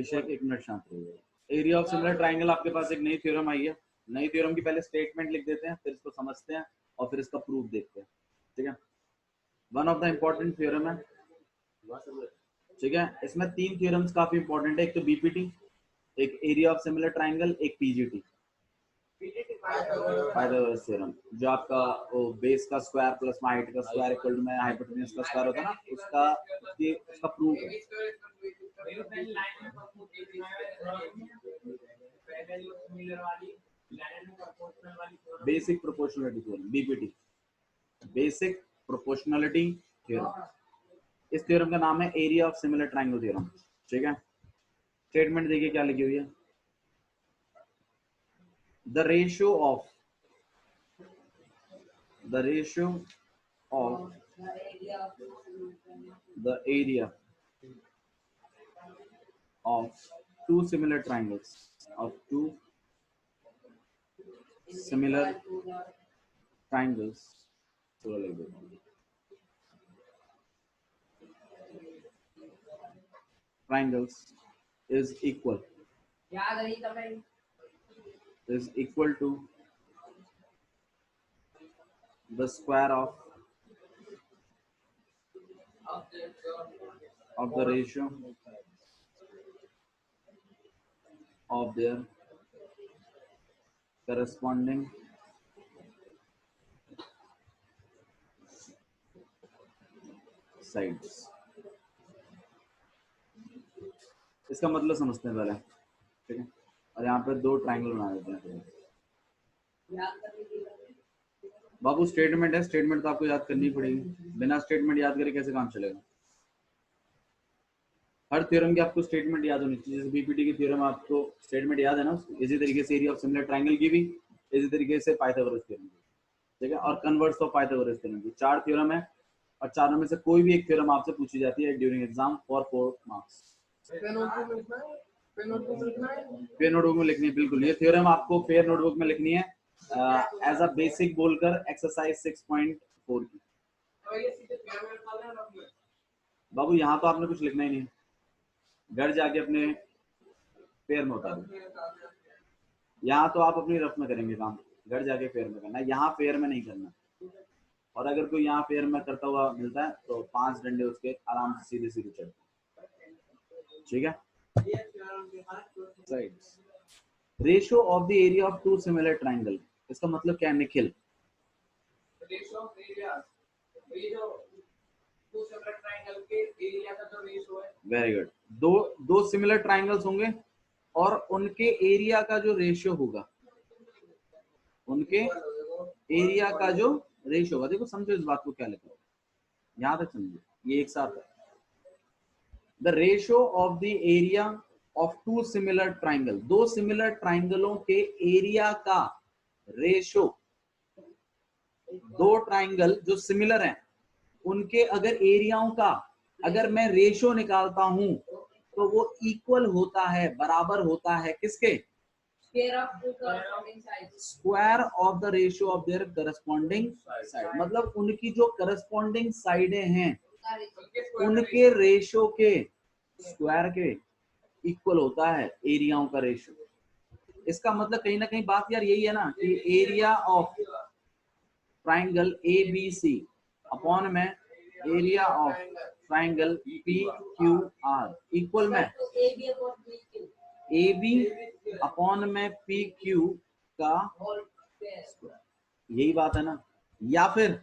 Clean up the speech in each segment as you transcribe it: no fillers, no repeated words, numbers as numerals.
अभिषेक एक मिनट शांत रहिए। एरिया ऑफ सिमिलर ट्राइंगल आपके पास एक नई थ्योरम आई है। नई थ्योरम की पहले स्टेटमेंट लिख देते हैं, फिर इसको समझते हैं और फिर इसका प्रूफ देखते हैं। ठीक है, one of the important theorem है। ठीक है, इसमें 3 थ्योरम्स काफी इंपॉर्टेंट है। एक तो बीपीटी, एक एरिया ऑफ सिमिलर ट्राइंगल, एक पीजीटी पाइथागोरस थ्योरम, जो आपका वो बेस का स्क्वायर प्लस हाइट का स्क्वायर इक्वल टू में हाइपोटेन्यूज का स्क्वायर होता है ना, उसका प्रूफ है। Basic proportionality theorem, BPT, basic proportionality theorem. इस थ्योरम का नाम है area of similar triangle theorem. ठीक है, स्टेटमेंट देखिए क्या लिखी हुई है। The ratio of the ratio of the area of two similar triangles triangles is equal to the square of the ratio of their corresponding sides। इसका मतलब समझते हैं पहले। ठीक है, और यहाँ पे 2 ट्राइंगल बना देते हैं। बाबू स्टेटमेंट है, स्टेटमेंट तो आपको याद करनी पड़ेगी, बिना स्टेटमेंट याद करे कैसे काम चलेगा। हर थ्योरम की आपको स्टेटमेंट याद होनी चाहिए। जैसे बीपीटी की थ्योरम आपको स्टेटमेंट याद है ना, इसी तरीके से एरिया ऑफ सिमिलर ट्रायंगल की भी इसी तरीके से पाइथागोरस थ्योरम की। ठीक है, और कन्वर्स ऑफ पाइथागोरस थ्योरम की 4 थ्योरम है, और चारों में से कोई भी एक थ्योरम आपसे पूछी जाती है during exam for 4 marks. Fair notebook में लिखनी है, बिल्कुल। ये थ्योरम आपको फेयर नोटबुक में लिखनी है एज अ बेसिक बोलकर एक्सरसाइज 6.4 की। बाबू यहाँ तो आपने कुछ लिखना ही नहीं, घर जाके अपने फेयर में उतारो। यहाँ तो आप अपनी रफ में करेंगे काम, घर जाके फेयर में करना है, यहाँ फेयर में नहीं करना। और अगर कोई यहाँ फेयर में करता हुआ मिलता है तो 5 डंडे उसके आराम से सीधे सीधे चढ़ते। ठीक है, ratio of the area of 2 similar triangle, इसका मतलब क्या है निखिल? Very good. दो सिमिलर ट्राइंगल्स होंगे और उनके एरिया का जो रेशियो होगा, उनके एरिया का जो रेशियो होगा, देखो समझो इस बात को क्या लिखा, यहां तक समझो, ये एक साथ है। The ratio of the area of 2 similar triangle, 2 similar ट्राइंगलों के एरिया का रेशियो, 2 ट्राइंगल जो सिमिलर हैं उनके अगर एरियाओं का अगर मैं रेशियो निकालता हूं तो वो इक्वल होता है, बराबर होता है किसके? Square of the ratio of their corresponding side. मतलब उनकी जो करस्पॉन्डिंग साइडें हैं उनके रेशियो के स्क्वायर के इक्वल होता है एरियाओं का रेशियो। इसका मतलब कहीं ना कहीं बात यार यही है ना कि area of triangle A B C upon में area of triangle P Q R equal में ए बी अपॉन में पी क्यू का स्क्वायर। यही बात है ना, या फिर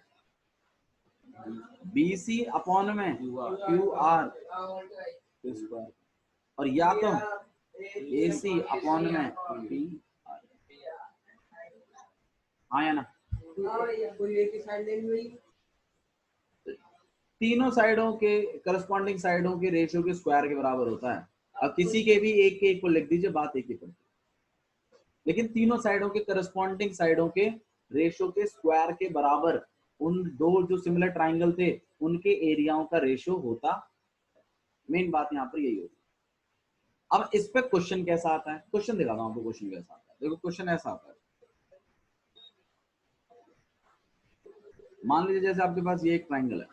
बी सी अपॉन में क्यू आर स्क्वायर, और या तो ए सी अपॉन में पी आर। हाँ या ना? तीनों साइडों के करस्पॉन्डिंग साइडों के रेशियो के स्क्वायर के बराबर होता है। अब किसी के भी एक के इक्वल लिख दीजिए, बात एक ही पड़ती है, लेकिन तीनों साइडों के करस्पॉन्डिंग साइडों के रेशियो के स्क्वायर के बराबर उन 2 जो सिमिलर ट्राइंगल थे उनके एरियाओं का रेशियो होता। मेन बात यहाँ पर यही होती। अब इस पे क्वेश्चन कैसा आता है, क्वेश्चन दिखाता हूँ आपको क्वेश्चन कैसा आता है। देखो क्वेश्चन ऐसा आता है, मान लीजिए जैसे आपके पास ये एक ट्राइंगल है,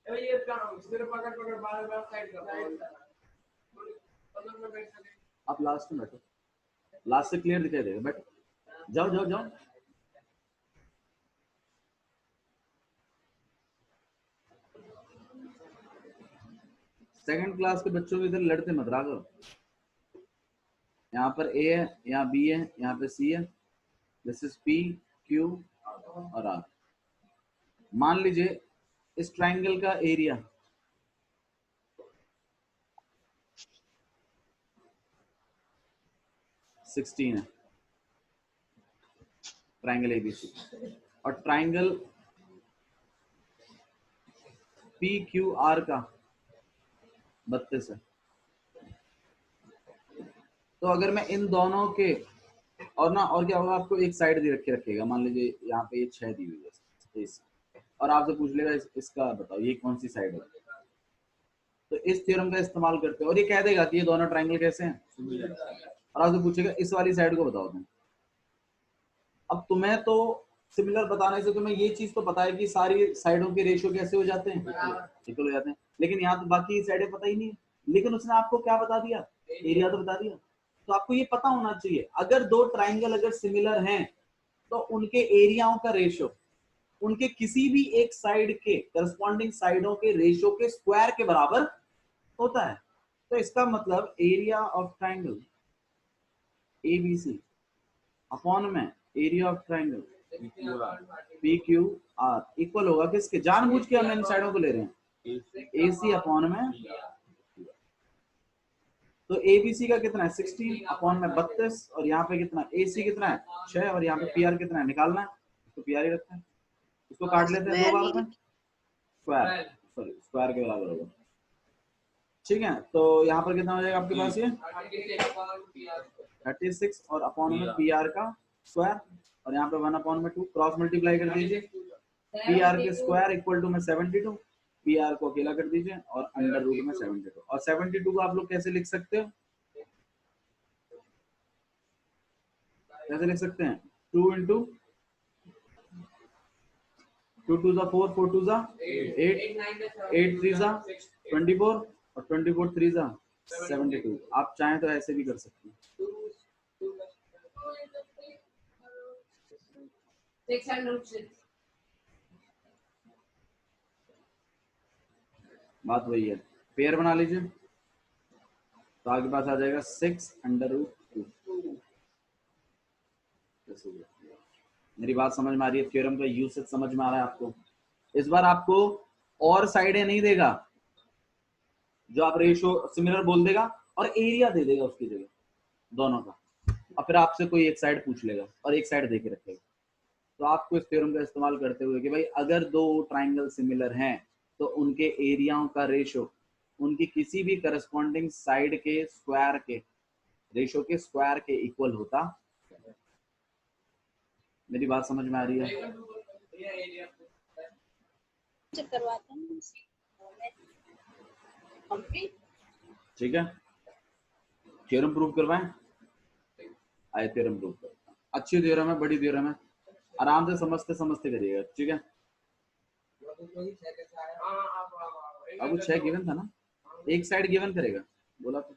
ये सिर्फ पकड़ पकड़ बार बार साइड कर। आप लास्ट में बैठो, लास्ट से क्लियर दिखाई देगा, बैठो, जाओ जाओ जाओ। सेकंड क्लास के बच्चों के इधर लड़ते मत रहा करो। यहाँ पर ए है, यहाँ बी है, यहाँ पे सी है, दिस इज पी क्यू और आर। मान लीजिए इस ट्राइंगल का एरिया 16 है, ट्राइंगल एबीसी, और ट्राइंगल पी क्यू आर का 32 है। तो अगर मैं इन दोनों के, और ना, और क्या होगा, आपको एक साइड दे रखे रखेगा, मान लीजिए यहाँ पे ये 6 दी हुई है इस, और आपसे पूछ लेगा इसका बताओ ये कौन सी साइड है। तो इस थ्योरम का इस्तेमाल करते हैं और ये कह देगा कि ये दोनों ट्राइंगल कैसे हैं, और आपसे पूछेगा इस वाली साइड को बताओ तुम। अब तुम्हें तो सिमिलर बताने से तुम्हें ये चीज तो पता है कि सारी साइडों के रेशियो कैसे हो जाते हैं, इक्वल हो जाते हैं, लेकिन यहाँ तो बाकी साइडें पता ही नहीं है। लेकिन उसने आपको क्या बता दिया, एरिया तो बता दिया। तो आपको ये पता होना चाहिए अगर दो ट्राइंगल अगर सिमिलर हैं तो उनके एरियाओं का रेशियो उनके किसी भी एक साइड के करस्पॉन्डिंग साइडों के रेशियो के स्क्वायर के बराबर होता है। तो इसका मतलब area of triangle ABC upon में area of triangle P Q R equal होगा किसके, जानबूझ के हम इन साइडों को ले रहे हैं, एसी अपॉन में। तो एबीसी का कितना है 16 अपॉन में 32, और यहाँ पे कितना एसी कितना है 6, और यहाँ पे पीआर कितना है निकालना है, तो पीआर ही रखते हैं, इसको काट लेते हैं 2 बार में, स्क्वायर, सॉरी स्क्वायर के बराबर होगा। ठीक है, तो यहाँ पर कितना हो जाएगा आपके पास ये 36 और अपॉन में पी आर का स्क्वायर, और यहाँ पे 1 अपॉन में 2 क्रॉस मल्टीप्लाई कर दीजिए, पी आर के स्क्वायर इक्वल टू में 72, पी आर को अकेला कर दीजिए और अंडर रूट में 72, और 72 को आप लोग कैसे लिख सकते हो, कैसे लिख सकते हैं 2 इंटू 2 टू 4 4 टू 8 8 3 24 और 24 3 72। आप चाहें तो ऐसे भी कर सकते हैं। बात वही है, पेयर बना लीजिए तो आपके पास आ जाएगा 6 अंडर रूट 2। मेरी बात समझ में आ रही है, थ्योरम का यूसेज समझ में आ रहा है आपको। इस बार आपको और साइडें नहीं देगा, जो आप रेशियो सिमिलर बोल देगा और एरिया दे देगा उसकी जगह दोनों का, और फिर आपसे कोई एक साइड पूछ लेगा और एक साइड दे के रखेगा। तो आपको इस थ्योरम का इस्तेमाल करते हुए कि भाई अगर दो ट्राइंगल सिमिलर हैं तो उनके एरियाओं का रेशियो उनकी किसी भी करस्पॉन्डिंग साइड के स्क्वायर के रेशियो के स्क्वायर के इक्वल होता। मेरी बात समझ में आ रही है? ठीक है, थ्योरम प्रूव करवाएं, आए थ्योरम प्रूव कर, अच्छी थ्योरम है, बड़ी थ्योरम है, आराम से समझते समझते करिएगा। ठीक है, अब वो 6 गिवन था ना, एक साइड गिवन करेगा बोला तो।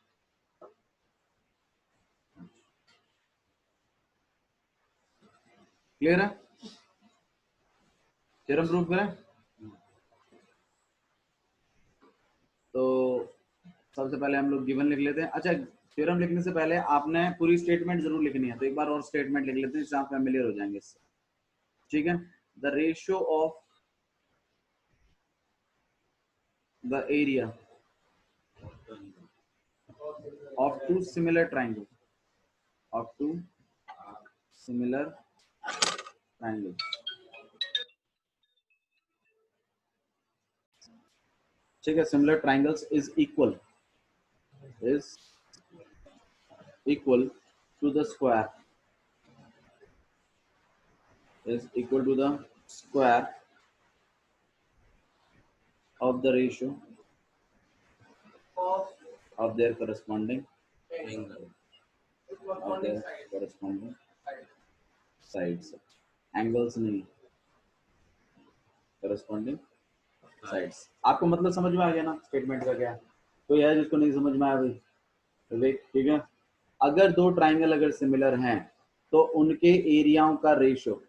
क्लियर है, थ्योरम प्रूव करें। तो सबसे पहले हम लोग गिवन लिख लेते हैं। अच्छा, थ्योरम लिखने से पहले आपने पूरी स्टेटमेंट जरूर लिखनी है, तो एक बार और स्टेटमेंट लिख लेते हैं जिससे आप फैमिलियर हो जाएंगे इससे। ठीक है, the ratio of the area of two similar triangles ठीक है, similar triangles is equal to the square of the ratio of their corresponding sides, angles नहीं, corresponding साइड्स। आपको मतलब समझ में आ गया ना स्टेटमेंट का क्या? तो यार जिसको नहीं समझ में आया भाई तो देख, ठीक है। अगर दो ट्राइंगल अगर सिमिलर हैं तो उनके एरियाओं का रेशो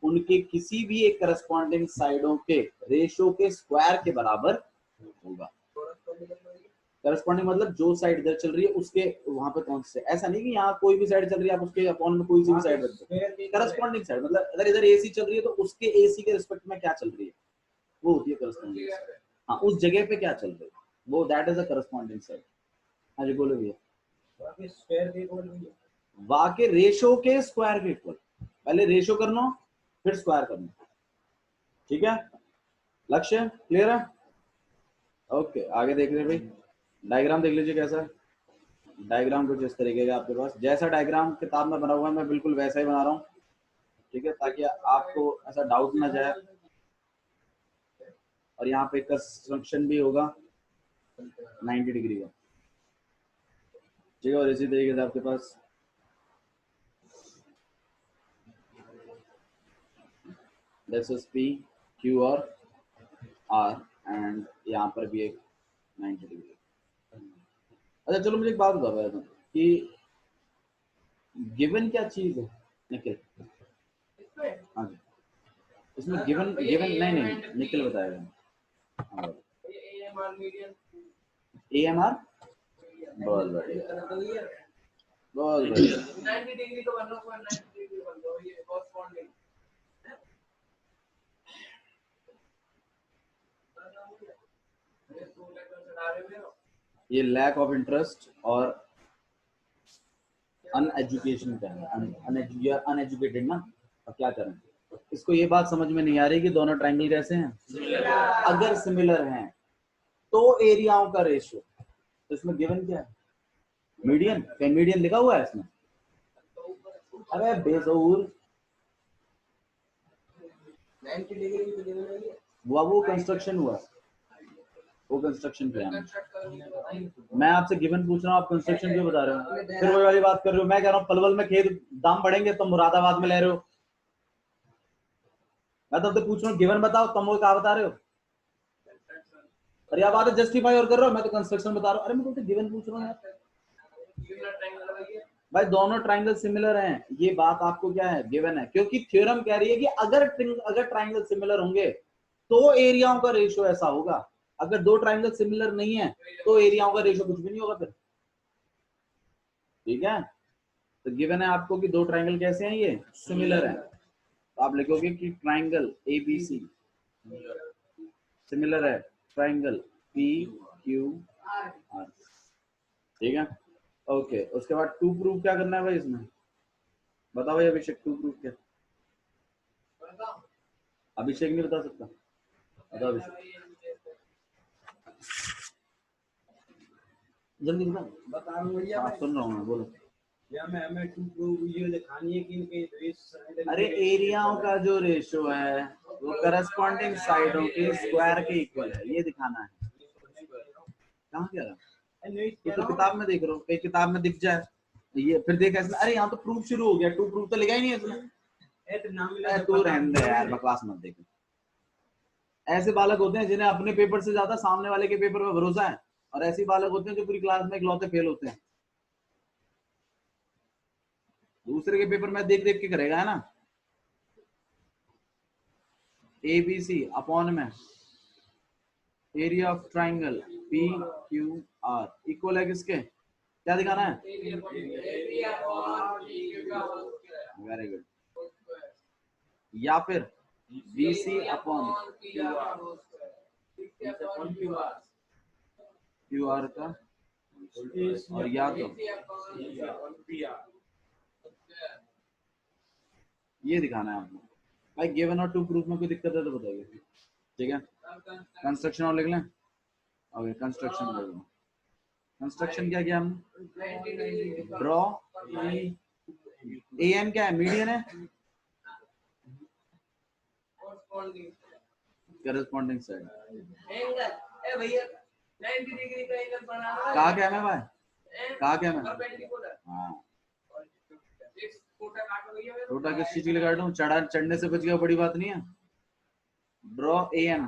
उनके किसी भी एक करस्पॉन्डिंग साइडों के रेशो के स्क्वायर के बराबर होगा। करस्पॉन्डिंग मतलब जो साइड इधर चल रही है उसके वहां पे कौन से, ऐसा नहीं कि यहाँ कोई भी साइड चल रही है आप उसके अपॉन में कोई सी भी साइड रख दो। करस्पॉन्डिंग साइड मतलब अगर इधर एसी चल रही है तो उसके एसी के रिस्पेक्ट में क्या चल रही है वो होती है करस्पॉन्डिंग साइड। हाँ, उस जगह पे क्या चल रही है वो that is a corresponding side. हाँ जी बोलो भैया। वाके रेशो के स्क्वायर के इक्वल, पहले रेशो करना फिर स्क्वायर करना, ठीक है। लक्ष्य क्लियर है? ओके आगे देख रहे भाई, डायग्राम देख लीजिए कैसा है। डायग्राम कुछ इस तरीके का आपके पास, जैसा डायग्राम किताब में बना हुआ है मैं बिल्कुल वैसा ही बना रहा हूँ, ठीक है, ताकि आपको ऐसा डाउट ना जाए। और यहाँ पे कंस्ट्रक्शन भी होगा 90 डिग्री का, ठीक है। और इसी तरीके से आपके पास दिस इज पी क्यू और आर एंड यहाँ पर भी एक 90 डिग्री। अच्छा चलो मुझे एक बात बताओ यार कि गिवन क्या चीज है निखिल? हाँ जी, इसमें गिवन गिवन नहीं नहीं निखिल बताएगा। हाँ AMR बहुत बढ़िया बहुत बढ़िया। 90 डिग्री तो बन रहा है, 90 डिग्री बन रहा है, ये कॉरस्पॉन्डिंग। ये लैक ऑफ इंटरेस्ट और अनएजुकेशन का है, अनएजुकेटेड ना। अब क्या करें, इसको ये बात समझ में नहीं आ रही कि दोनों ट्रायंगल कैसे हैं। अगर सिमिलर हैं तो एरियाओं का रेशियो, तो इसमें गिवन क्या है? मीडियन। क्या मीडियन लिखा हुआ है इसमें? अरे बेसऊर, 90 डिग्री तो गिवन है। वो कंस्ट्रक्शन हुआ, वो कंस्ट्रक्शन किया मैं आपसे गिवन पूछ रहा हूँ, आप कंस्ट्रक्शन क्यों बता रहे हो? फिर वही वाली बात कर रहे हो। मैं कह रहा हूँ पलवल में खेत दाम बढ़ेंगे तुम मुरादाबाद में ले रहे हो। मैं तुमसे पूछ रहा हूँ गिवन बताओ, तुम वो क्या बता रहे हो? अरे आप बात जस्टिफाई और कर रहे हो, मैं तो कंस्ट्रक्शन बता रहा हूँ। अरे मैं तुमसे गिवन पूछ रहा हूँ यार। भाई दोनों ट्राइंगल सिमिलर हैं, ये बात आपको क्या है गिवन है, क्योंकि थ्योरम कह रही है कि अगर ट्राइंगल सिमिलर होंगे तो एरियाओं का रेशियो ऐसा होगा। अगर दो ट्राइंगल सिमिलर नहीं है तो एरियाओं का रेशियो कुछ भी नहीं होगा फिर, ठीक है। तो गिवन है आपको कि दो ट्राइंगल कैसे हैं, ये सिमिलर हैं। तो आप लिखोगे कि ट्राइंगल ABC सिमिलर है ट्राइंगल PQR, ठीक है। ओके उसके बाद टू प्रूफ क्या करना है भाई इसमें? बताओ भाई अभिषेक, टू प्रूफ क्या? अभिषेक नहीं बता सकता, बताओ अभिषेक जल्दी बता रहा हूँ भैया, हाँ सुन रहा हूँ मैं, बोलो। या मैं हमें टू प्रूव ये दिखानी है कि इनके रेस। अरे एरियाओं का जो रेशियो है वो करस्पॉन्डिंग साइडों के स्क्वायर के इक्वल है, ये दिखाना है। कहाँ कह रहा? ये तो किताब में देख रहे हो, कहीं किताब में दिख जाए ये फिर देख ऐसा, अरे यहाँ तो प्रूफ शुरू हो गया, टू प्रूफ तो लिखा ही नहीं है इसमें। तू रहने दे यार, बकवास मत देख। ऐसे बालक होते हैं जिन्हें अपने पेपर से ज्यादा सामने वाले के पेपर में भरोसा है, और ऐसे बालक होते हैं जो पूरी क्लास में इकलौते फेल होते हैं। दूसरे के पेपर में देख देख के करेगा, है ना। ABC अपॉन में area of triangle PQR equal है किसके? क्या दिखाना है? Very good. या फिर BC अपॉन QR का, और या तो ये दिखाना है आपको। भाई गिवन और टू प्रूफ में कोई दिक्कत है तो बताइए, ठीक है। कंस्ट्रक्शन और लिख लें। ओके कंस्ट्रक्शन लिख लो। कंस्ट्रक्शन क्या किया हमने? ड्रॉ AM क्या है? मीडियन है, करस्पॉन्डिंग साइड। कहा क्या मैं भाई, कहा क्या मैं? हाँ छोटा किस चीज के लिए काटूं? चढ़ने से बच गया, बड़ी बात नहीं है। Draw AM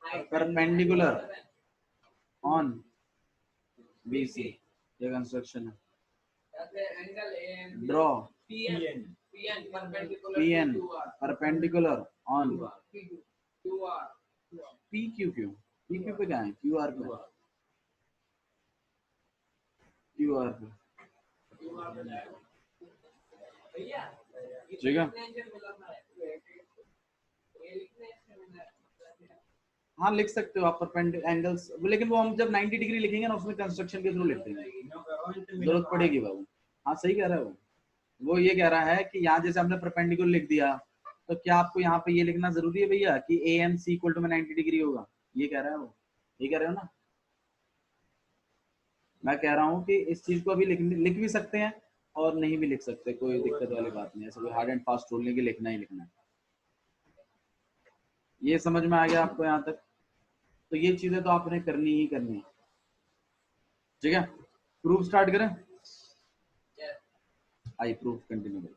perpendicular on BC, ये कंस्ट्रक्शन है। Draw PN perpendicular on PQ। PQ पे क्या है? QR पे, QR पे, ठीक है। हाँ लिख सकते हो आप परपेंडिकुलर एंगल्स, लेकिन वो हम जब 90 डिग्री लिखेंगे ना उसमें कंस्ट्रक्शन के थ्रू लिखते हैं, जरूरत पड़ेगी बाबू। हाँ सही कह रहा है वो ये कह रहा है कि यहाँ जैसे हमने परपेंडिकुलर लिख दिया तो क्या आपको यहाँ पे ये लिखना जरूरी है भैया कि ANC इक्वल टू में 90 डिग्री होगा? ये कह रहा है वो, ये कह रहे हो ना। मैं कह रहा हूँ कि इस चीज को अभी लिख भी सकते हैं और नहीं भी लिख सकते, कोई दिक्कत वाली बात नहीं है। ऐसा कोई हार्ड एंड फास्ट रूल नहीं कि लिखना ही लिखना है। ये समझ में आ गया आपको यहाँ तक? तो ये चीजें तो आपने करनी ही करनी है, ठीक है। प्रूफ स्टार्ट करें? आई प्रूफ कंटिन्यू करें।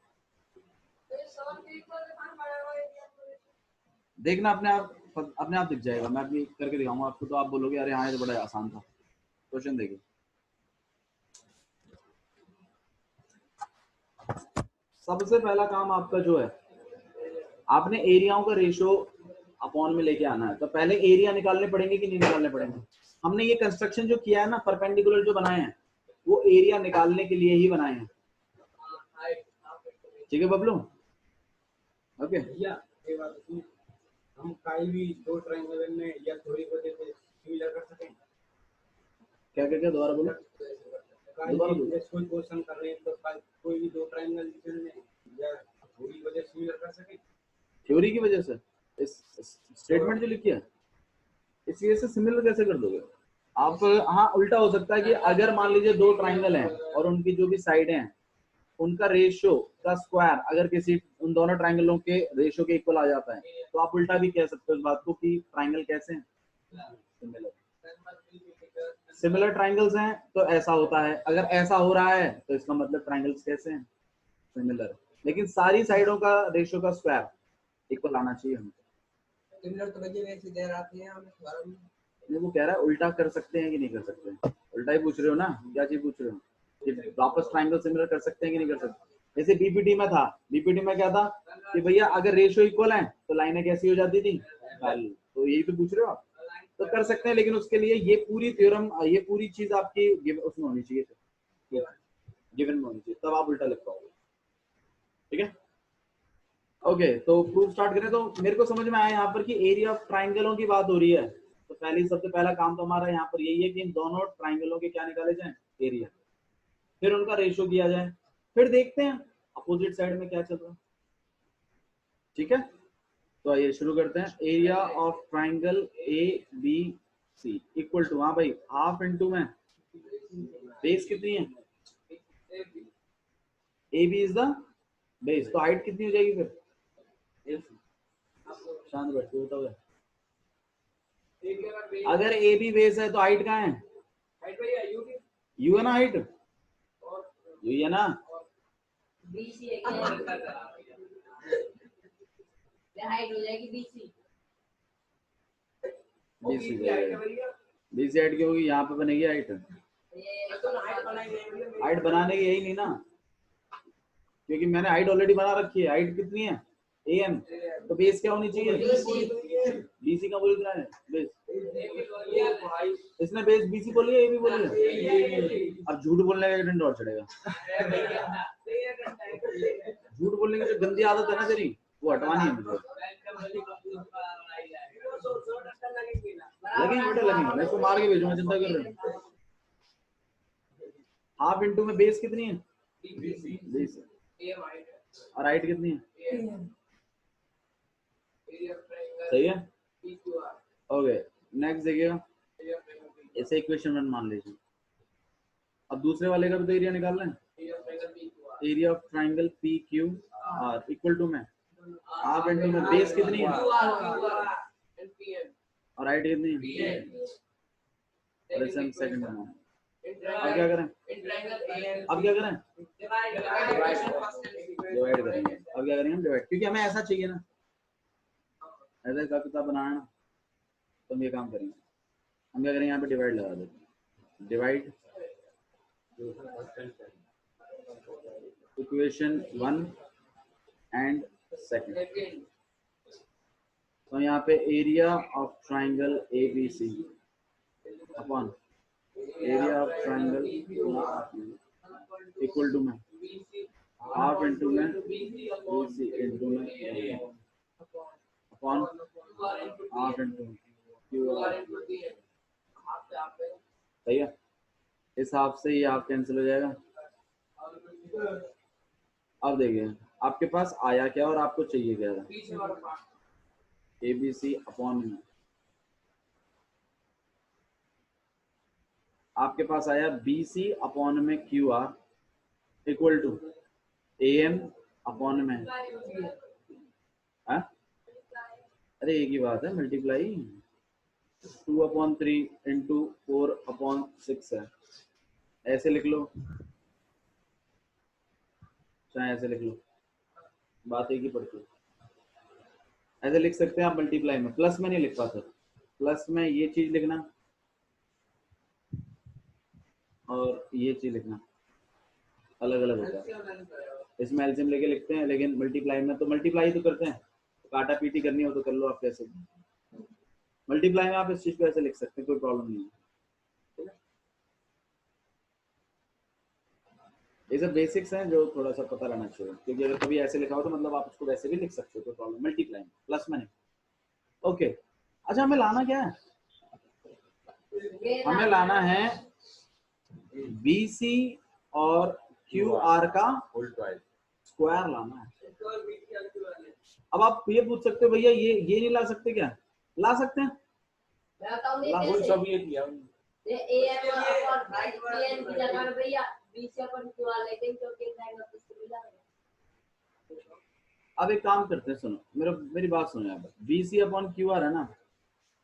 देखना अपने आप दिख जाएगा। मैं अभी करके दिखाऊंगा आपको तो आप बोलोगे अरे हाँ ये तो बड़ा आसान था। क्वेश्चन देखिए, सबसे पहला काम आपका जो है, आपने एरियाओं का रेशियो अपॉन में लेके आना है। तो पहले एरिया निकालने पड़ेंगे कि नहीं निकालने पड़ेंगे? हमने ये कंस्ट्रक्शन जो किया है ना, परपेंडिकुलर जो बनाए हैं, वो एरिया निकालने के लिए ही बनाए हैं, ठीक है बबलू? ओके हम काई भी दो ट्रायंगल में या थोड़ी वजह से सिमिलर कर सकें। क्या क्या क्या दोबारा बोलो। कोई क्वेश्चन कर रहे हैं तो कोई भी दो ट्रायंगल में या थोड़ी वजह सिमिलर कर सकें थ्योरी की वजह से। इस स्टेटमेंट जो लिखी है इस वजह से सिमिलर कैसे कर दोगे आप? हाँ उल्टा हो सकता है कि अगर मान लीजिए दो ट्रायंगल हैं और उनकी जो भी साइड हैं उनका रेशियो का स्क्वायर अगर किसी उन दोनों ट्रायंगलों के रेशियो के इक्वल आ जाता है तो आप उल्टा भी कह सकते हो इस बात को कि ट्रायंगल कैसे हैं? सिमिलर ट्रायंगल्स हैं तो ऐसा होता है, अगर ऐसा हो रहा है तो इसका मतलब ट्रायंगल्स कैसे हैं? सिमिलर। लेकिन सारी साइडों का रेशियो का स्क्वायर इक्वल आना चाहिए हमको। सिमिलर तो वजह वैसे दे आती है नहीं वो कह रहा है उल्टा कर सकते हैं कि नहीं कर सकते? उल्टा ही पूछ रहे हो ना, क्या चीज पूछ रहे हो कि वापस ट्रायंगल सिमिलर कर सकते हैं कि नहीं कर सकते? जैसे बीपीटी में था, बीपीटी में क्या था कि भैया अगर रेशियो इक्वल है तो लाइनें कैसी हो जाती थी? तो यही तो पूछ रहे हो आप। तो कर सकते हैं लेकिन उसके लिए ये पूरी थ्योरम, ये पूरी चीज आपकी उसमें होनी चाहिए, गिवन में होनी चाहिए, तब आप उल्टा लिख पाओगे, ठीक है। ओके तो प्रूफ स्टार्ट करें। तो मेरे को समझ में आया यहाँ पर कि एरिया ऑफ ट्राइंगलों की बात हो रही है, तो सबसे पहला काम तो हमारा यहाँ पर यही है कि इन दोनों ट्राइंगलों के क्या निकाले जाए? एरिया, फिर उनका रेशियो किया जाए, फिर देखते हैं अपोजिट साइड में क्या चल रहा है, ठीक है। तो आइए शुरू करते हैं। Area of triangle ABC equal to, हाँ भाई हाफ इंटू में बेस कितनी है? AB इज द बेस, तो हाइट कितनी हो जाएगी फिर? शांत बैठ बताओ। अगर ए बी बेस है तो हाइट कहाँ है? यू है ना, हाइट यू है ना। हाइट हो जाएगी BC BC हाइट की होगी, यहाँ पे बनेगी हाइट। हाइट बनाने की यही नहीं ना, क्योंकि मैंने हाइट ऑलरेडी बना रखी है। हाइट कितनी है? AM, तो बेस क्या होनी चाहिए? BC का बोल रहा है बेस, इसने बेस BC बोली है, AB बोली है। अब झूठ बोलने का डंडा और चढ़ेगा। झूठ बोलने की जो गंदी आदत है ना तेरी, वो हटवानी है मुझे। लगेंगे बेटा लगेंगे, मैं इसको मार के भेजूंगा, चिंता कर रहे हो। हाफ इंटू में बेस कितनी है? 20 और हाइट कितनी है? सही है। ओके नेक्स्ट देखिएगा, ऐसे इक्वेशन 1 मान लीजिए। अब दूसरे वाले का भी तो एरिया निकाल लें। Area of triangle PQR equal to में हाफ इंटू में बेस कितनी है और हाइट कितनी है? और इसे हम सेकंड में अब क्या करें? डिवाइड करेंगे। अब क्या करेंगे हम? डिवाइड, क्योंकि हमें ऐसा चाहिए ना, ऐसा हिसाब किताब बनाना ना, तो हम ये काम करेंगे, हम क्या करेंगे, यहाँ पे डिवाइड लगा देते हैं, डिवाइड इक्वेशन 1 एंड सेकंड। तो यहाँ पे area of triangle ABC upon area of triangle equal to में हाफ इंटू में BC इंटू में अपॉन हाफ इंटू QR। सही है, इस हाफ से ये हाफ कैंसिल हो जाएगा। अब देखिए आपके पास आया क्या और आपको चाहिए क्या था, ABC अपॉन में आपके पास आया BC अपॉन में QR equal to AM upon में, अरे एक ही बात है, मल्टीप्लाई 2/3 इंटू 4/6 है, ऐसे लिख लो चाहे ऐसे लिख लो, बात एक ही पड़ती है। ऐसे लिख सकते हैं आप मल्टीप्लाई में, प्लस में नहीं लिख पाते, प्लस में ये चीज लिखना और ये चीज लिखना अलग अलग होता है। इसमें एलसीएम लेके लिखते हैं, लेकिन मल्टीप्लाई में तो मल्टीप्लाई तो करते हैं, तो काटा पीटी करनी हो तो कर लो आप, कैसे मल्टीप्लाई में आप इस चीज को ऐसे लिख सकते हैं, कोई प्रॉब्लम नहीं है। ये सब बेसिक्स हैं जो थोड़ा सा पता रहना चाहिए, क्योंकि अगर कभी ऐसे लिखा हो तो मतलब आप उसको वैसे भी लिख सकते हो, कोई प्रॉब्लम, मल्टीप्लाई में, प्लस में नहीं। ओके, अच्छा हमें लाना क्या है, हमें लाना है BC और QR का स्क्वायर लाना है। अब आप ये पूछ सकते हो भैया ये नहीं ला सकते क्या, ला सकते हैं, सब ये किया AM और PN की जगह में भैया BC अपन QR लेके क्योंकि ट्रायंगल तो सिमिलर है। अब एक काम करते हैं, सुनो मेरी बात सुनो, यहाँ पर BC अपॉन QR है ना,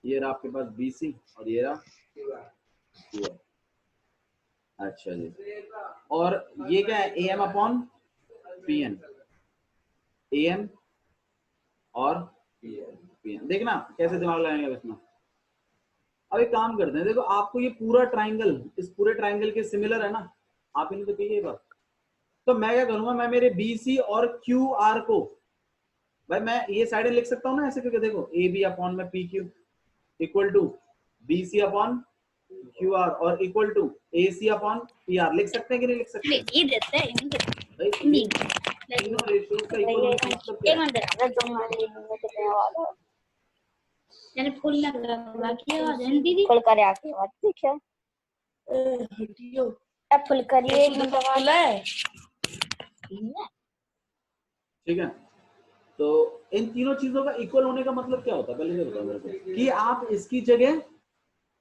ये रहा आपके पास BC और ये रहा QR। अच्छा जी, और ये क्या है, AM अपॉन PN, AM और PN, देखना कैसे दिमाग लगाएंगे इसमें। अब एक काम करते हैं, देखो आपको ये पूरा ट्राइंगल इस पूरे ट्राइंगल के सिमिलर है ना, आप इन्हें तो कही ये बात, तो मैं क्या करूंगा, मैं मेरे BC और QR को, भाई मैं ये साइडें लिख सकता हूँ ना ऐसे करके, देखो AB अपॉन में PQ equal to BC upon QR और equal to AC upon PR, लिख सकते हैं कि नहीं लिख सकते? ये देते हैं नहीं, तीनों रेशियोज का इक्वल होना मतलब क्या है? यानी फुल लगा के आ जाए दीदी, फुल करे आके मत देखिए, अब फुल करिए फुल है, ठीक है। तो इन तीनों चीजों का इक्वल होने का मतलब क्या होता है, पहले ये बताओ मेरे को, कि आप इसकी जगह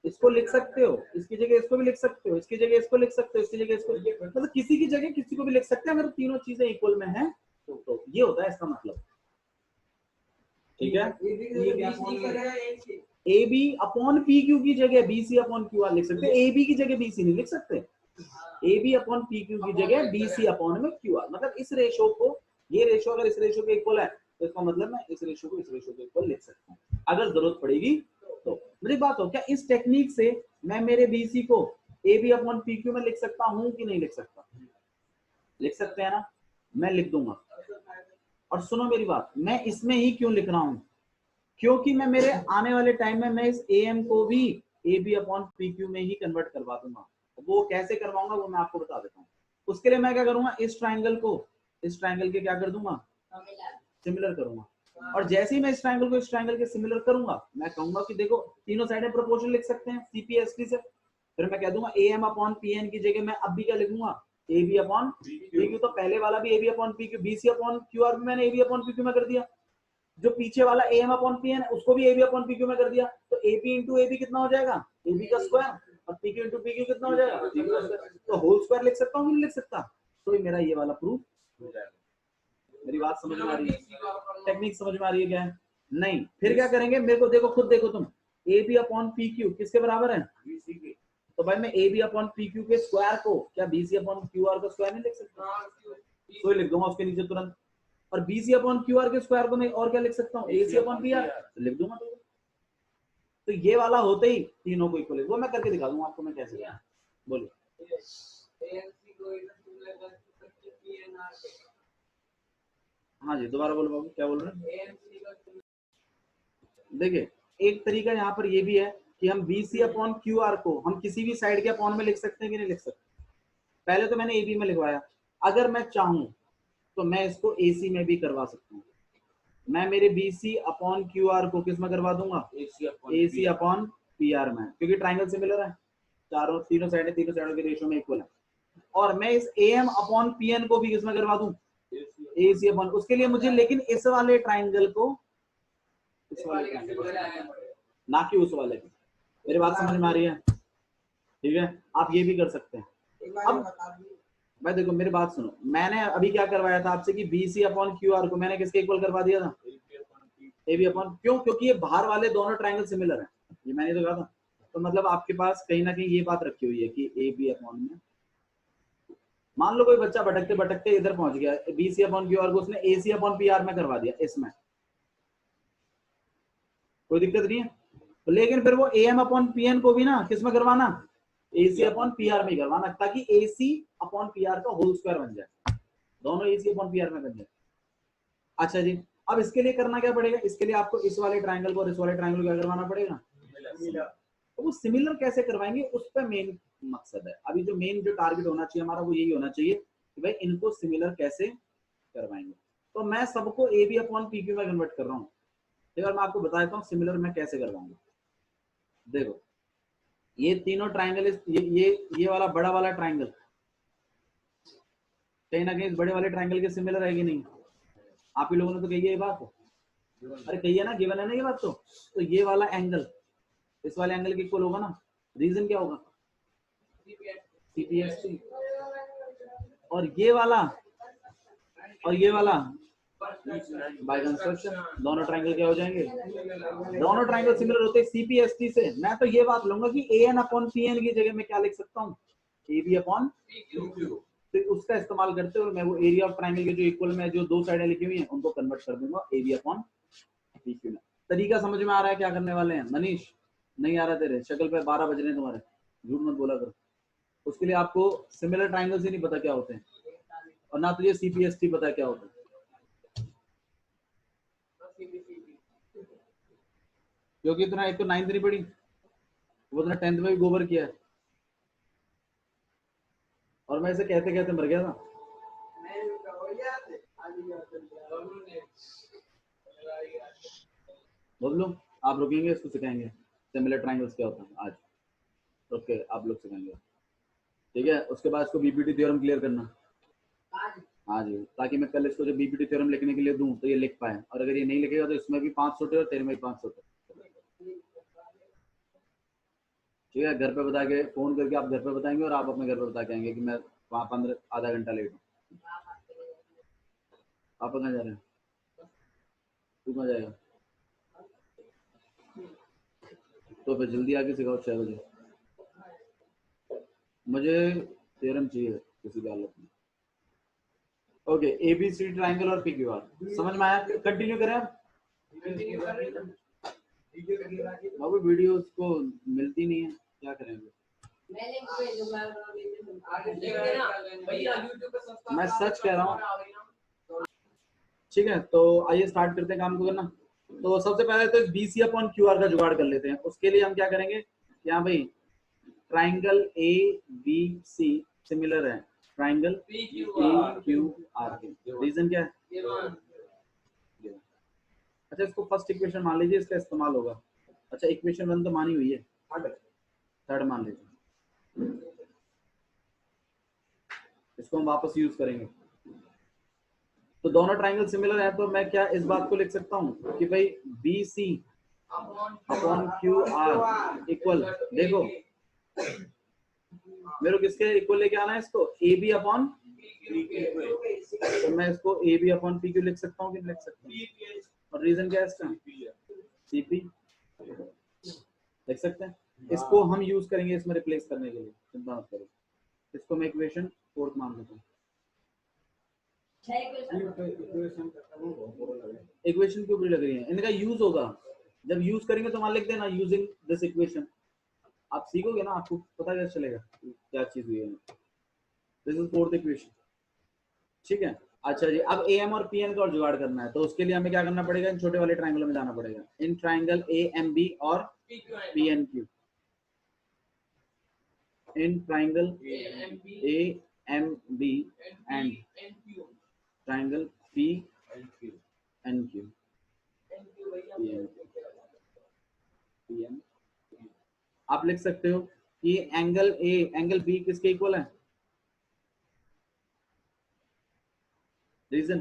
इसको लिख सकते हो, इसकी जगह इसको भी लिख सकते हो, इसकी जगह इसको लिख सकते हो, इसकी जगह इसको, मतलब किसी की जगह किसी को भी लिख सकते हैं अगर तीनों चीजें इक्वल में हैं, तो ये होता है इसका मतलब, ठीक है। AB अपॉन PQ की जगह BC अपॉन QR लिख सकते हैं, AB की जगह BC नहीं लिख सकते, AB अपॉन PQ की जगह BC अपॉन में QR, मतलब इस रेशो को, ये रेशो अगर इस रेशो के इक्वल है तो इसका मतलब मैं इस रेशो को इस रेशो के इक्वल लिख सकता हूँ अगर जरूरत पड़ेगी तो। मेरी बात हो, क्या इस टेक्निक से मैं मेरे BC को AB अपॉन PQ में लिख सकता हूँ कि नहीं लिख सकता? लिख सकते हैं ना, मैं लिख दूंगा। और सुनो मेरी बात, मैं इसमें ही क्यों लिख रहा हूँ, क्योंकि मैं मेरे आने वाले टाइम में मैं इस AM को भी AB अपॉन PQ में ही कन्वर्ट करवा दूंगा। वो कैसे करवाऊंगा वो मैं आपको बता देता हूँ। उसके लिए मैं क्या करूंगा, इस ट्राइंगल को इस ट्राइंगल के क्या कर दूंगा, सिमिलर करूंगा, और जैसे ही मैं इस ट्राइंगल को इस ट्राइंगल के सिमिलर करूंगा, मैं कहूंगा कि देखो तीनों साइडें प्रोपोर्शनल लिख सकते हैं CP/SD से, फिर मैं कह दूंगा AM अपॉन PN की जगह मैं अब भी क्या लिखूंगा, AB अपॉन PQ, तो पहले वाला भी AB upon PQ, BC upon QR भी मैंने AB अपॉन PQ में कर दिया, जो पीछे वाला AM अपॉन PN उसको भी AB अपॉन PQ में कर दिया, तो AP इंटू AB कितना हो जाएगा, AB का स्क्वायर, और PQ इंटू PQ कितना हो जाएगा, PQ का स्क्वायर, तो होल स्क्वायर लिख सकता हूँ कि नहीं लिख सकता, तो मेरा ये वाला प्रूफ हो जाएगा। मेरी बात समझ में आ रही है, टेक्निक समझ में आ रही है क्या है? नहीं, फिर क्या करेंगे, मेरे को देखो, खुद देखो तुम, AB अपॉन PQ किसके बराबर है, BC के, तो भाई मैं AB अपॉन PQ के स्क्वायर को क्या BC अपॉन QR का स्क्वायर नहीं लिख सकता, तो लिख दूंगा उसके नीचे तुरंत, और BC अपॉन QR के स्क्वायर को मैं और क्या लिख सकता हूँ, AC अपॉन PR लिख दूंगा। तो तो ये वाला होते ही तीनों को इक्वल है, वो मैं करके दिखा दूंगा आपको मैं कैसे। बोलिए हाँ जी, दोबारा बोलो बाबू, क्या बोल रहे हैं? देखिए एक तरीका यहाँ पर ये भी है कि हम BC अपॉन QR को हम किसी भी साइड के अपॉन में लिख सकते हैं कि नहीं लिख सकते। पहले तो मैंने AB में लिखवाया, अगर मैं चाहूं तो मैं इसको AC में भी करवा सकता हूँ। मैं मेरे BC अपॉन QR को किस में करवा दूंगा? AC अपॉन PR में, क्योंकि ट्राइंगल सिमिलर है, तीनों साइडें के रेशियो में इक्वल है। और मैं इस AM अपॉन PN को भी किस में करवा दूं? AC upon. उसके लिए मुझे लेकिन इस वाले ट्राइंगल को इस वाले ट्राइंगल ना कि उस वाले की। मेरी बात समझ में आ रही है? ठीक है, आप ये भी कर सकते हैं। अब भाई देखो मेरी बात सुनो, मैंने अभी क्या करवाया था आपसे कि BC अपॉन QR को मैंने किसके इक्वल करवा दिया था? AB upon. क्यों? क्योंकि ये बाहर वाले दोनों ट्राइंगल सिमिलर हैं, ये मैंने तो कहा था। तो मतलब आपके पास कहीं ना कहीं ये बात रखी हुई है कि AB अपॉन में, मान लो कोई बच्चा भटकते भटकते इधर पहुंच गया, BC अपॉन QR को उसने AC अपॉन PR में करवा दिया, इसमें कोई दिक्कत नहीं है। लेकिन फिर वो AM अपॉन PN को भी ना किस में करवाना? AC अपॉन PR में करवाना, ताकि AC अपॉन PR का होल स्क्वायर बन जाए, दोनों AC अपॉन PR में बन जाए। अच्छा जी, अब इसके लिए करना क्या पड़ेगा? इसके लिए आपको इस वाले ट्राइंगल को और इस वाले ट्राइंगल को क्या करवाना पड़ेगा? तो वो सिमिलर कैसे करवाएंगे उस पर मेन मकसद है। अभी जो मेन जो टारगेट होना चाहिए हमारा वो यही होना चाहिए कि भाई इनको सिमिलर कैसे करवाएंगे। तो मैं सबको AB अपॉन PQ में कन्वर्ट कर रहा हूँ। एक बार मैं आपको बता देता हूँ सिमिलर मैं कैसे करवाऊंगा। देखो ये तीनों ट्राइंगल, ये वाला बड़ा वाला ट्राइंगल कहीं ना कहीं इस बड़े वाले ट्राइंगल के सिमिलर है कि नहीं? आप ही लोगों ने तो कही है ये बात, अरे कही है ना, गिवन है ना ये बात। तो ये वाला एंगल इस वाले एंगल के इक्वल होगा ना। रीजन क्या होगा? CPST। और ये वाला बाय कंस्ट्रक्शन दोनों ट्राइंगल क्या हो जाएंगे? दोनों ट्राइंगल सिमिलर होते हैं CPST से। मैं तो ये बात लूंगा कि AN अपॉन PN की जगह मैं क्या लिख सकता हूँ? AB upon PQ। तो उसका इस्तेमाल करते हुए मैं वो एरिया ऑफ ट्राइंगल के जो इक्वल में जो दो साइडें लिखी हुई हैं उनको कन्वर्ट कर दूंगा AB अपॉन PQ में। तरीका समझ में आ रहा है क्या करने वाले हैं? मनीष नहीं आ रहा तेरे शक्ल पे 12 बज रहे हैं तुम्हारे, झूठ मत बोला करो। उसके लिए आपको सिमिलर ट्राइंगल से नहीं पता क्या होते हैं और ना तुझे CPST पता क्या होता है। क्योंकि इतना एक तो 9th नहीं पढ़ी, वो इतना 10th में भी गोबर किया है और मैं इसे कहते कहते मर गया था। बबलू आप रुकेंगे, इसको सिखाएंगे सिमिलर ट्राइंगल्स क्या होता है आज। ओके आप लोग सिखाएंगे, ठीक है। उसके बाद इसको BPT थ्योरम क्लियर करना हाँ जी, ताकि मैं कल इसको जब BPT थ्योरम लिखने के लिए दूं तो ये लिख पाए। और अगर ये नहीं लिखेगा तो इसमें भी 5 छोटे और तेरे में भी 5 छोटे। ठीक है, घर पे बता के फोन करके आप घर पे बताएंगे और आप अपने घर पे बता के आएंगे कि मैं वहाँ आधा घंटा लेट हूँ। आप कहाँ जा रहे हैं? तू कहाँ जाएगा? तो फिर जल्दी आके सिखाओ 6 बजे। मुझे थ्योरम चाहिए किसी भी हालत में। ओके ABCD ट्राइंगल और PQR समझ में आया? कंटिन्यू करें आप। बाबू वीडियोस को मिलती नहीं है, क्या करेंगे? मैं सच कह रहा हूँ। ठीक है, तो आइए स्टार्ट करते हैं काम को करना। तो सबसे पहले तो BC अपॉन QR का जुगाड़ कर लेते हैं। उसके लिए हम क्या करेंगे? यहाँ भाई ट्राइंगल ABC सिमिलर है ट्राइंगल PQR के। रीजन क्या है? अच्छा इसको फर्स्ट इक्वेशन मान लीजिए, इसका इस्तेमाल होगा। अच्छा इक्वेशन 1 तो मानी हुई है, थर्ड मान लीजिए, इसको हम वापस यूज करेंगे। तो दोनों ट्राइंगल सिमिलर है तो मैं क्या इस बात को लिख सकता हूँ कि भाई BC अपॉन QR इक्वल, देखो मेरे को किसके इक्वल लेके आना है इसको? AB अपॉन तो मैं इसको AB अपॉन PQ लिख सकता हूँ कि नहीं लिख सकता हूँ? और रीजन क्या है इसका? CP लिख सकते हैं। इसको हम यूज करेंगे इसमें रिप्लेस करने के लिए, चिंता मत करो। इसको मैं इक्वेशन 4 मान लेता हूँ। इक्वेशन क्यों बुरी लग रही है? इनका यूज होगा जब यूज करेंगे तो वहां लिख देना यूजिंग दिस इक्वेशन। आप सीखोगे ना, आपको पता कैसे चलेगा क्या चीज हुई है। दिस इज फोर्थ इक्वेशन, ठीक है। अच्छा जी, अब ए एम और पी एन का और जुगाड़ करना है, तो उसके लिए हमें क्या करना पड़ेगा, इन छोटे वाले ट्राइंगल में जाना पड़ेगा, in triangle A M B और P N Q, in triangle A M B and triangle P N Q, P N. आप लिख सकते हो कि एंगल ए एंगल बी किसके इक्वल है, रीजन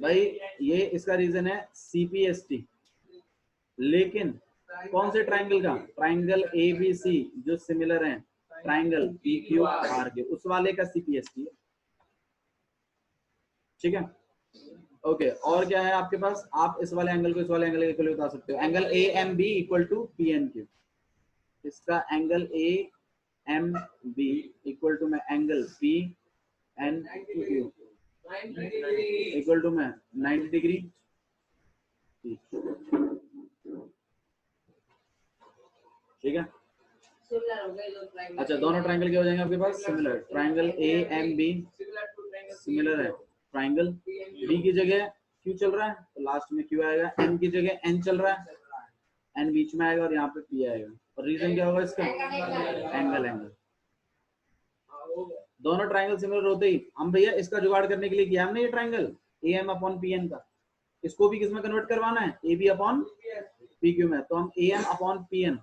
भाई ये इसका रीजन है सीपीएसटी, लेकिन कौन से ट्राइंगल का, ट्राइंगल ए बी सी जो सिमिलर है ट्राइंगल पी क्यू आर के, उस वाले का सीपीएसटी है, ठीक है। ओके, और क्या है आपके पास, आप इस वाले एंगल को इस वाले एंगल के इक्वल बता सकते हो, angle A M B equal to P N Q, इसका angle A M B equal to में angle P N Q equal to में 90 डिग्री, ठीक है। सिमिलर हो गए दो ट्रायंगल। अच्छा, दोनों ट्राइंगल क्या हो जाएंगे आपके पास, similar. Triangle A M B similar है, ट्राइंगल बी की जगह क्यू चल रहा है तो लास्ट में क्यू आएगा, एन की जगह एन चल रहा है, एन बीच में आएगा और यहाँ पे पी आएगा, और रीजन क्या होगा इसका, एंगल एंगल। दोनों ट्राइंगल सिमिलर होते ही हम भैया इसका जुगाड़ करने के लिए किया हमने ये triangle A M upon P N का, इसको भी किसमें कन्वर्ट करवाना है, A B upon P Q में, तो हम A M upon P N,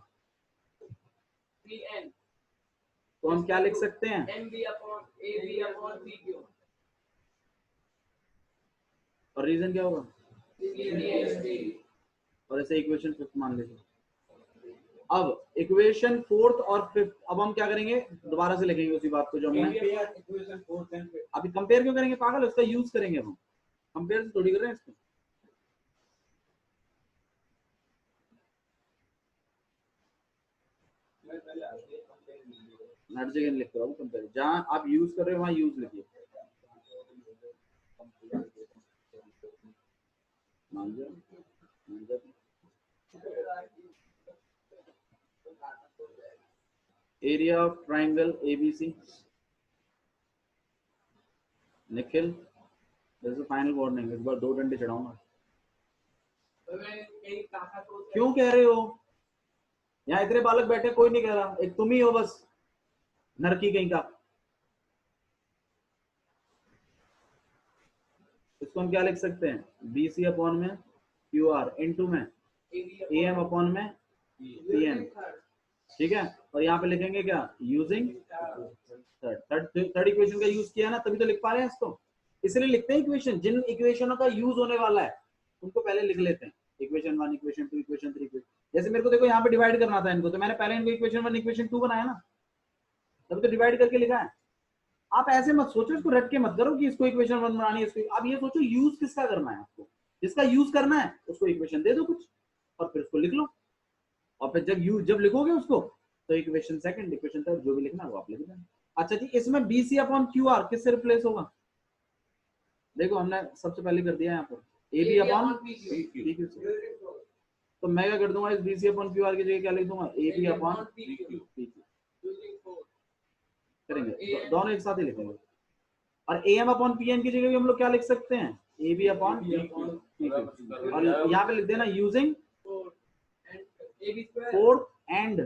तो हम क्या लिख सकते हैं, और रीजन क्या होगा, और ऐसे इक्वेशन फिफ्थ मान लीजिए। अब इक्वेशन फोर्थ और फिफ्थ अब हम क्या करेंगे, दोबारा से लिखेंगे उसी बात को जो हमने अभी कंपेयर क्यों करेंगे पागल, उसका यूज करेंगे हम, कंपेयर से थोड़ी कर रहे हैं इसको। हर जगह लिख रहा हूँ कंपेयर, जहां आप यूज कर रहे हो वहां यूज लिखिए। Area of triangle ABC, Nikhil जैसे फाइनल वार्निंग, इस बार 2 डंडे चढ़ाऊंगा। क्यों कह रहे हो, यहाँ इतने बालक बैठे कोई नहीं कह रहा, एक तुम ही हो बस नरकी कहीं का। इसको हम क्या लिख सकते हैं, बीसी अपॉन में क्यू आर इंटू में ए एम अपॉन में पी एन, ठीक है। और यहाँ पे लिखेंगे क्या, यूजिंग थर्ड इक्वेशन का यूज किया ना, तभी तो लिख पा रहे हैं इसको, इसलिए लिखते हैं इक्वेशन, जिन इक्वेशनों का यूज होने वाला है उनको पहले लिख लेते हैं, इक्वेशन 1 इक्वेशन 2 इक्वेशन 3। जैसे मेरे को देखो यहाँ पे डिवाइड करना था इनको, तो मैंने पहले इनको इक्वेशन 1 इक्वेशन 2 बनाया ना, तभी तो डिवाइड करके लिखा है। आप ऐसे मत सोचो, इसको रट के मत करो कि इसको इक्वेशन 1 बनानी है, इसको आप ये सोचो यूज किसका करना है, आपको जिसका यूज करना है उसको इक्वेशन दे दो कुछ और फिर उसको लिख लो, और फिर जब लिखोगे उसको तो इक्वेशन सेकंड इक्वेशन थर्ड जो भी लिखना है वो आप लिख देना। अच्छा जी, इसमें बीसी अपॉन क्यू आर किससे रिप्लेस होगा, देखो हमने सबसे पहले कर दिया यहाँ पर A B upon P Q, तो मैं क्या कर दूंगा, इस बीसी अपॉन क्यू आर की जगह क्या लिख दूंगा, A B upon P Q करेंगे, दोनों एक साथ ही लिखेंगे। और A M upon P N की जगह भी हम लोग क्या लिख सकते हैं, A B upon P Q, और यहाँ पे लिख देना यूजिंग फोर्थ एंड,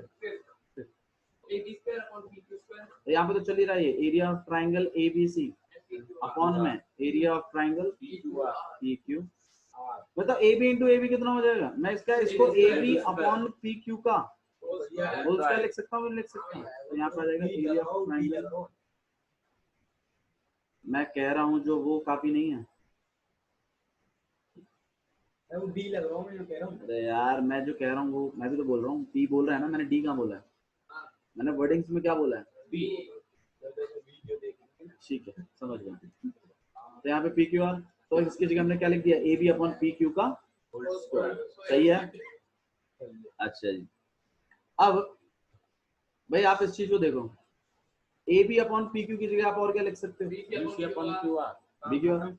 यहाँ पे तो चल ही रहा है area of triangle ABC upon में area of triangle P Q, मतलब A B into A B कितना हो जाएगा, मैं इसको A B upon P Q का होल स्क्वायर लिख सकता हूँ, लिख सकता हूँ, तो यहाँ पे आ जाएगा एरिया ऑफ ट्राइंगल। मैं कह रहा हूँ जो वो काफी नहीं है, डी लग रहा हूँ मैं, कह रहा हूँ अरे यार मैं जो कह रहा हूँ वो मैं भी तो बोल रहा हूँ, पी बोल रहा है ना, मैंने डी कहाँ बोला है, मैंने वर्डिंग्स में क्या बोला है, ठीक है समझ गया। तो यहाँ पे पी क्यू आर, तो इसकी जगह हमने क्या लिख दिया, A B upon P Q का होल स्क्वायर, सही है। अच्छा जी, अब भाई आप इस चीज को देखो, A B upon P Q की जगह आप और क्या लिख सकते हो, B C upon Q R, B Q R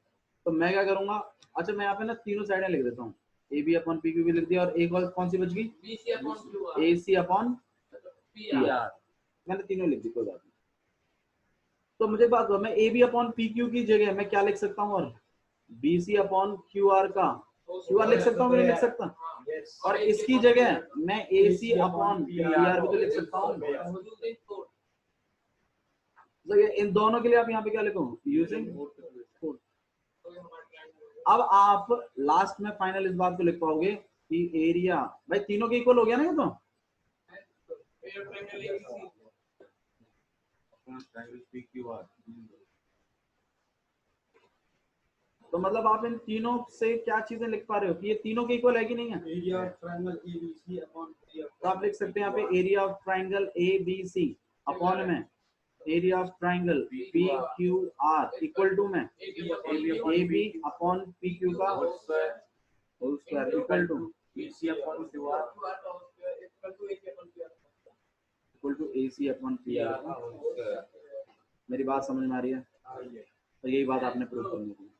तो मैं क्या करूंगा, अच्छा मैं यहाँ पे ना तीनों साइडें लिख देता हूँ, A B upon P Q भी लिख दिया, और एक और कौन सी बच गई, ए सी अपॉन पी आर, मैंने तीनों लिख दी, कोई बात नहीं। तो मुझे बात दो, मैं A B upon P Q की जगह मैं क्या लिख सकता हूँ, और B C upon Q R का क्यू आर लिख सकता हूँ, नहीं लिख सकता, और इसकी जगह मैं ए सी अपॉन पी आर भी तो लिख सकता हूँ। तो ये इन दोनों के लिए आप यहाँ पे क्या लिखो, यूजिंग। अब आप लास्ट में फाइनल इस बात को लिख पाओगे कि एरिया भाई तीनों के इक्वल हो गया ना, ये तो मतलब आप इन तीनों से क्या चीजें लिख पा रहे हो कि ये तीनों के इक्वल है कि नहीं है। Area of triangle ABC upon तो आप लिख सकते हैं यहाँ पे area of triangle ABC upon में area of triangle PQR equal to में AB अपॉन PQ का whole square equal to BC upon QR equal to AC upon PR। मेरी बात समझ में आ रही है, तो यही बात आपने प्रूव करनी थी।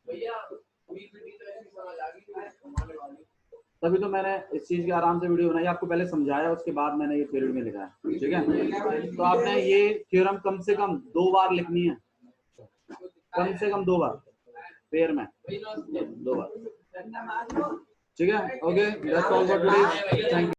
तभी तो मैंने इस चीज की आराम से वीडियो बनाई, आपको पहले समझाया, उसके बाद मैंने ये पीरियड में लिखा है, ठीक है। तो आपने ये थ्योरम कम से कम 2 बार लिखनी है, कम से कम 2 बार पेयर में 2 बार, ठीक है। Okay, that's all for today, thank you.